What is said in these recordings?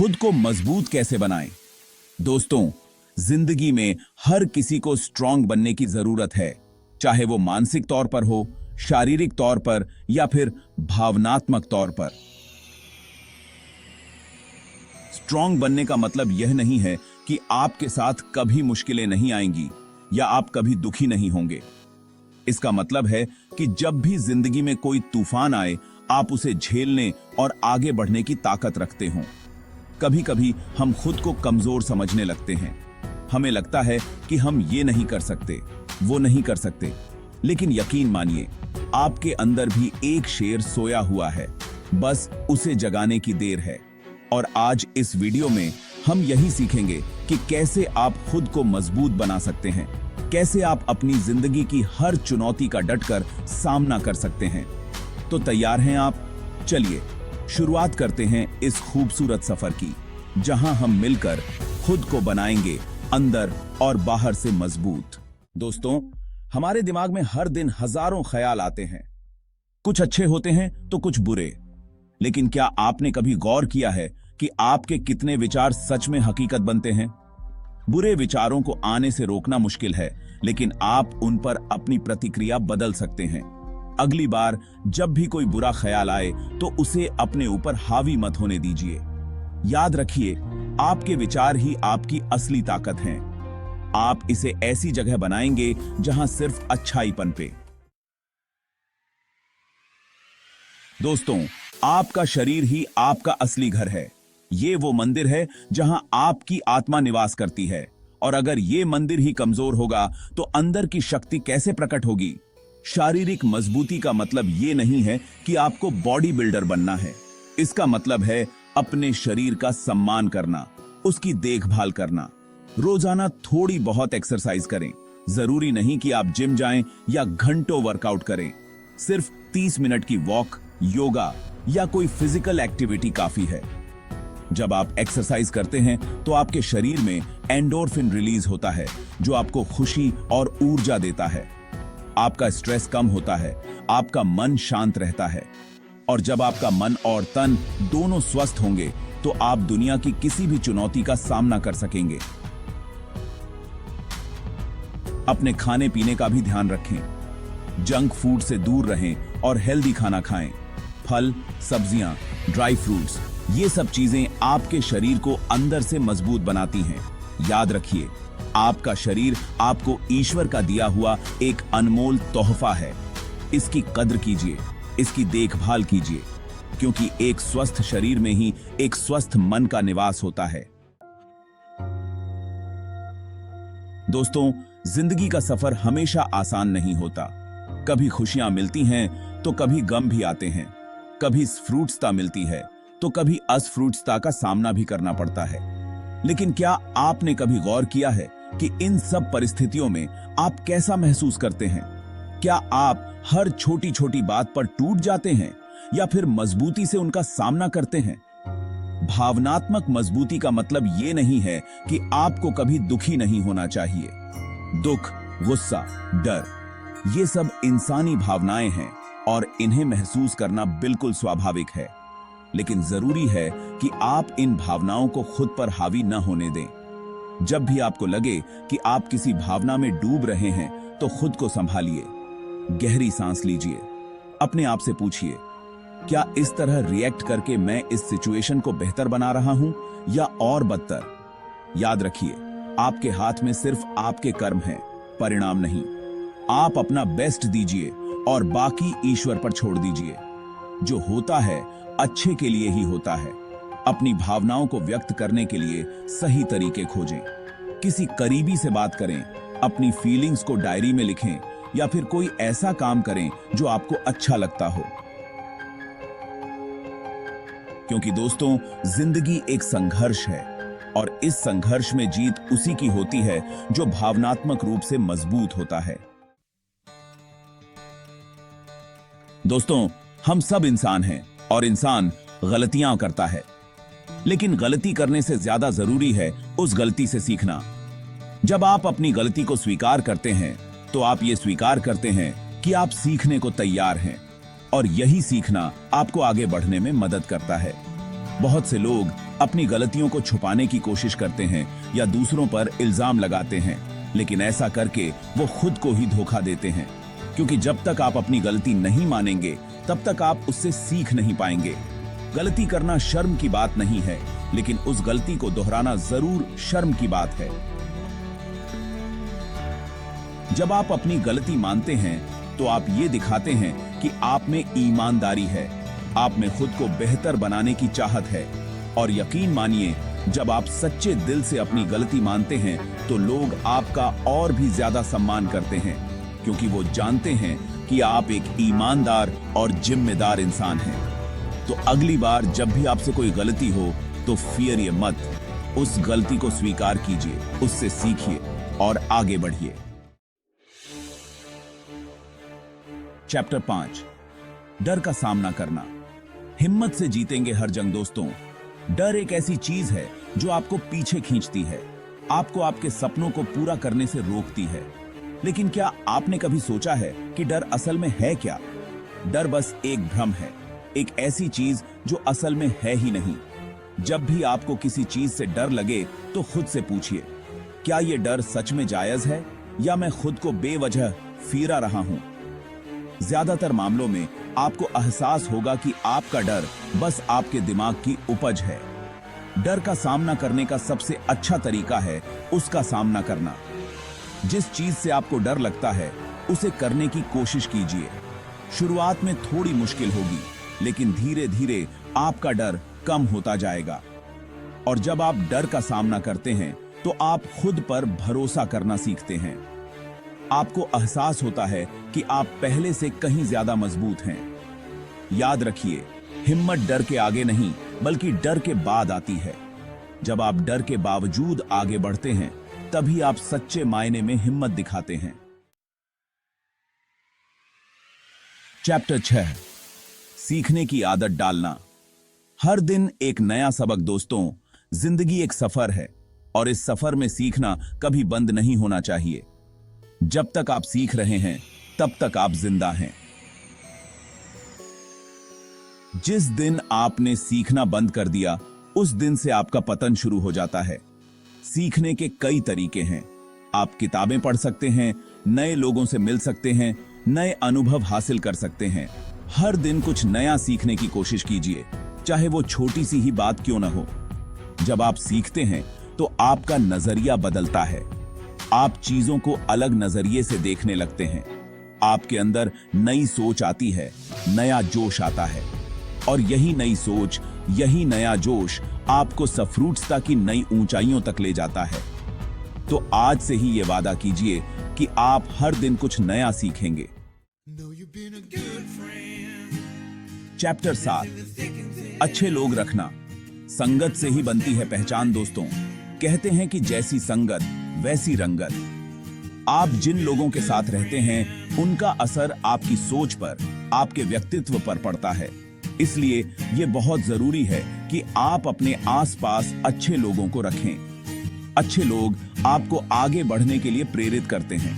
खुद को मजबूत कैसे बनाएं? दोस्तों, जिंदगी में हर किसी को स्ट्रांग बनने की जरूरत है, चाहे वो मानसिक तौर पर हो, शारीरिक तौर पर या फिर भावनात्मक तौर पर। स्ट्रांग बनने का मतलब यह नहीं है कि आपके साथ कभी मुश्किलें नहीं आएंगी या आप कभी दुखी नहीं होंगे। इसका मतलब है कि जब भी जिंदगी में कोई तूफान आए, आप उसे झेलने और आगे बढ़ने की ताकत रखते हो। कभी कभी हम खुद को कमजोर समझने लगते हैं। हमें लगता है कि हम ये नहीं कर सकते, वो नहीं कर सकते, लेकिन यकीन मानिए, आपके अंदर भी एक शेर सोया हुआ है, बस उसे जगाने की देर है। और आज इस वीडियो में हम यही सीखेंगे कि कैसे आप खुद को मजबूत बना सकते हैं, कैसे आप अपनी जिंदगी की हर चुनौती का डटकर सामना कर सकते हैं। तो तैयार हैं आप? चलिए शुरुआत करते हैं इस खूबसूरत सफर की, जहां हम मिलकर खुद को बनाएंगे अंदर और बाहर से मजबूत। दोस्तों, हमारे दिमाग में हर दिन हजारों ख्याल आते हैं। कुछ अच्छे होते हैं तो कुछ बुरे। लेकिन क्या आपने कभी गौर किया है कि आपके कितने विचार सच में हकीकत बनते हैं? बुरे विचारों को आने से रोकना मुश्किल है, लेकिन आप उन पर अपनी प्रतिक्रिया बदल सकते हैं। अगली बार जब भी कोई बुरा ख्याल आए तो उसे अपने ऊपर हावी मत होने दीजिए। याद रखिए, आपके विचार ही आपकी असली ताकत हैं। आप इसे ऐसी जगह बनाएंगे जहां सिर्फ अच्छाई पनपे। दोस्तों, आपका शरीर ही आपका असली घर है। ये वो मंदिर है जहां आपकी आत्मा निवास करती है। और अगर ये मंदिर ही कमजोर होगा तो अंदर की शक्ति कैसे प्रकट होगी? शारीरिक मजबूती का मतलब ये नहीं है कि आपको बॉडी बिल्डर बनना है। इसका मतलब है अपने शरीर का सम्मान करना, उसकी देखभाल करना। रोजाना थोड़ी बहुत एक्सरसाइज करें। जरूरी नहीं कि आप जिम जाएं या घंटों वर्कआउट करें। सिर्फ 30 मिनट की वॉक, योगा या कोई फिजिकल एक्टिविटी काफी है। जब आप एक्सरसाइज करते हैं तो आपके शरीर में एंडोर्फिन रिलीज होता है, जो आपको खुशी और ऊर्जा देता है। आपका स्ट्रेस कम होता है, आपका मन शांत रहता है। और जब आपका मन और तन दोनों स्वस्थ होंगे तो आप दुनिया की किसी भी चुनौती का सामना कर सकेंगे। अपने खाने पीने का भी ध्यान रखें। जंक फूड से दूर रहें और हेल्दी खाना खाएं। फल, सब्जियां, ड्राई फ्रूट्स, ये सब चीजें आपके शरीर को अंदर से मजबूत बनाती हैं। याद रखिए, आपका शरीर आपको ईश्वर का दिया हुआ एक अनमोल तोहफा है। इसकी कद्र कीजिए, इसकी देखभाल कीजिए, क्योंकि एक स्वस्थ शरीर में ही एक स्वस्थ मन का निवास होता है। दोस्तों, जिंदगी का सफर हमेशा आसान नहीं होता। कभी खुशियां मिलती हैं तो कभी गम भी आते हैं। कभी स्फ्रूटता मिलती है तो कभी अस्फ्रूटता का सामना भी करना पड़ता है। लेकिन क्या आपने कभी गौर किया है कि इन सब परिस्थितियों में आप कैसा महसूस करते हैं? क्या आप हर छोटी छोटी बात पर टूट जाते हैं या फिर मजबूती से उनका सामना करते हैं? भावनात्मक मजबूती का मतलब यह नहीं है कि आपको कभी दुखी नहीं होना चाहिए। दुख, गुस्सा, डर, ये सब इंसानी भावनाएं हैं और इन्हें महसूस करना बिल्कुल स्वाभाविक है। लेकिन जरूरी है कि आप इन भावनाओं को खुद पर हावी न होने दें। जब भी आपको लगे कि आप किसी भावना में डूब रहे हैं तो खुद को संभालिए। गहरी सांस लीजिए। अपने आप से पूछिए, क्या इस तरह रिएक्ट करके मैं इस सिचुएशन को बेहतर बना रहा हूं या और बदतर? याद रखिए, आपके हाथ में सिर्फ आपके कर्म हैं, परिणाम नहीं। आप अपना बेस्ट दीजिए और बाकी ईश्वर पर छोड़ दीजिए। जो होता है अच्छे के लिए ही होता है। अपनी भावनाओं को व्यक्त करने के लिए सही तरीके खोजें। किसी करीबी से बात करें, अपनी फीलिंग्स को डायरी में लिखें या फिर कोई ऐसा काम करें जो आपको अच्छा लगता हो। क्योंकि दोस्तों, जिंदगी एक संघर्ष है और इस संघर्ष में जीत उसी की होती है जो भावनात्मक रूप से मजबूत होता है। दोस्तों, हम सब इंसान हैं और इंसान गलतियां करता है, लेकिन गलती करने से ज्यादा जरूरी है उस गलती से सीखना। जब आप अपनी गलती को स्वीकार करते हैं तो आप ये स्वीकार करते हैं कि आप सीखने को तैयार हैं और यही सीखना आपको आगे बढ़ने में मदद करता है। बहुत से लोग अपनी गलतियों को छुपाने की कोशिश करते हैं या दूसरों पर इल्जाम लगाते हैं, लेकिन ऐसा करके वो खुद को ही धोखा देते हैं, क्योंकि जब तक आप अपनी गलती नहीं मानेंगे तब तक आप उससे सीख नहीं पाएंगे। गलती करना शर्म की बात नहीं है, लेकिन उस गलती को दोहराना जरूर शर्म की बात है। जब आप अपनी गलती मानते हैं तो आप ये दिखाते हैं कि आप में ईमानदारी है, आप में खुद को बेहतर बनाने की चाहत है। और यकीन मानिए, जब आप सच्चे दिल से अपनी गलती मानते हैं तो लोग आपका और भी ज्यादा सम्मान करते हैं, क्योंकि वो जानते हैं कि आप एक ईमानदार और जिम्मेदार इंसान हैं। तो अगली बार जब भी आपसे कोई गलती हो तो फिरिए मत, उस गलती को स्वीकार कीजिए, उससे सीखिए और आगे बढ़िए। चैप्टर 5, डर का सामना करना। हिम्मत से जीतेंगे हर जंग दोस्तों। डर एक ऐसी चीज है जो आपको पीछे खींचती है, आपको आपके सपनों को पूरा करने से रोकती है। लेकिन क्या आपने कभी सोचा है कि डर असल में है क्या? डर बस एक भ्रम है, एक ऐसी चीज जो असल में है ही नहीं। जब भी आपको किसी चीज से डर लगे तो खुद से पूछिए, क्या यह डर सच में जायज है या मैं खुद को बेवजह फीरा रहा हूं? ज्यादातर मामलों में आपको एहसास होगा कि आपका डर बस आपके दिमाग की उपज है। डर का सामना करने का सबसे अच्छा तरीका है उसका सामना करना। जिस चीज से आपको डर लगता है उसे करने की कोशिश कीजिए। शुरुआत में थोड़ी मुश्किल होगी, लेकिन धीरे धीरे आपका डर कम होता जाएगा। और जब आप डर का सामना करते हैं तो आप खुद पर भरोसा करना सीखते हैं। आपको एहसास होता है कि आप पहले से कहीं ज्यादा मजबूत हैं। याद रखिए, हिम्मत डर के आगे नहीं बल्कि डर के बाद आती है। जब आप डर के बावजूद आगे बढ़ते हैं तभी आप सच्चे मायने में हिम्मत दिखाते हैं। चैप्टर 6, सीखने की आदत डालना। हर दिन एक नया सबक दोस्तों। जिंदगी एक सफर है और इस सफर में सीखना कभी बंद नहीं होना चाहिए। जब तक आप सीख रहे हैं तब तक आप जिंदा हैं। जिस दिन आपने सीखना बंद कर दिया उस दिन से आपका पतन शुरू हो जाता है। सीखने के कई तरीके हैं। आप किताबें पढ़ सकते हैं, नए लोगों से मिल सकते हैं, नए अनुभव हासिल कर सकते हैं। हर दिन कुछ नया सीखने की कोशिश कीजिए, चाहे वो छोटी सी ही बात क्यों ना हो। जब आप सीखते हैं तो आपका नजरिया बदलता है। आप चीजों को अलग नजरिए से देखने लगते हैं। आपके अंदर नई सोच आती है, नया जोश आता है। और यही नई सोच, यही नया जोश आपको सफ्रूट्सता की नई ऊंचाइयों तक ले जाता है। तो आज से ही ये वादा कीजिए कि आप हर दिन कुछ नया सीखेंगे। चैप्टर 7, अच्छे लोग रखना। संगत से ही बनती है पहचान दोस्तों। कहते हैं कि जैसी संगत वैसी रंगत। आप जिन लोगों के साथ रहते हैं उनका असर आपकी सोच पर, आपके व्यक्तित्व पर पड़ता है। इसलिए ये बहुत जरूरी है कि आप अपने आसपास अच्छे लोगों को रखें। अच्छे लोग आपको आगे बढ़ने के लिए प्रेरित करते हैं।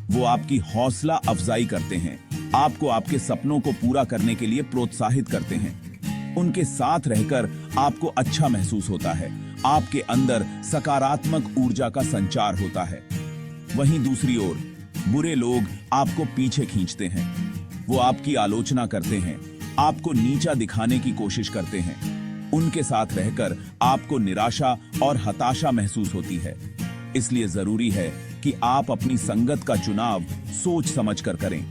वो आपकी हौसला अफजाई करते हैं, आपको आपके सपनों को पूरा करने के लिए प्रोत्साहित करते हैं। उनके साथ रहकर आपको अच्छा महसूस होता है, आपके अंदर सकारात्मक ऊर्जा का संचार होता है। वहीं दूसरी ओर बुरे लोग आपको पीछे खींचते हैं। वो आपकी आलोचना करते हैं, आपको नीचा दिखाने की कोशिश करते हैं। उनके साथ रहकर आपको निराशा और हताशा महसूस होती है। इसलिए जरूरी है कि आप अपनी संगत का चुनाव सोच समझकर करें।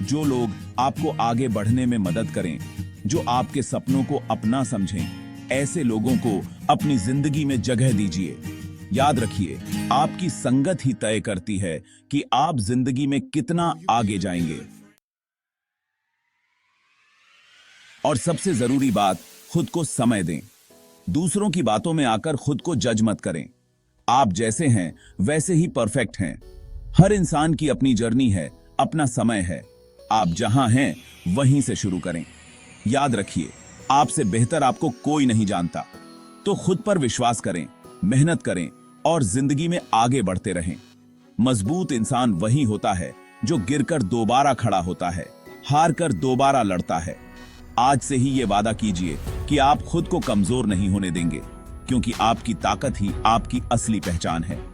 जो लोग आपको आगे बढ़ने में मदद करें, जो आपके सपनों को अपना समझें, ऐसे लोगों को अपनी जिंदगी में जगह दीजिए। याद रखिए, आपकी संगत ही तय करती है कि आप जिंदगी में कितना आगे जाएंगे। और सबसे जरूरी बात, खुद को समय दें। दूसरों की बातों में आकर खुद को जज मत करें। आप जैसे हैं वैसे ही परफेक्ट हैं। हर इंसान की अपनी जर्नी है, अपना समय है। आप जहां हैं वहीं से शुरू करें। याद रखिए, आपसे बेहतर आपको कोई नहीं जानता। तो खुद पर विश्वास करें, मेहनत करें और जिंदगी में आगे बढ़ते रहें। मजबूत इंसान वही होता है जो गिरकर दोबारा खड़ा होता है, हार कर दोबारा लड़ता है। आज से ही ये वादा कीजिए कि आप खुद को कमजोर नहीं होने देंगे, क्योंकि आपकी ताकत ही आपकी असली पहचान है।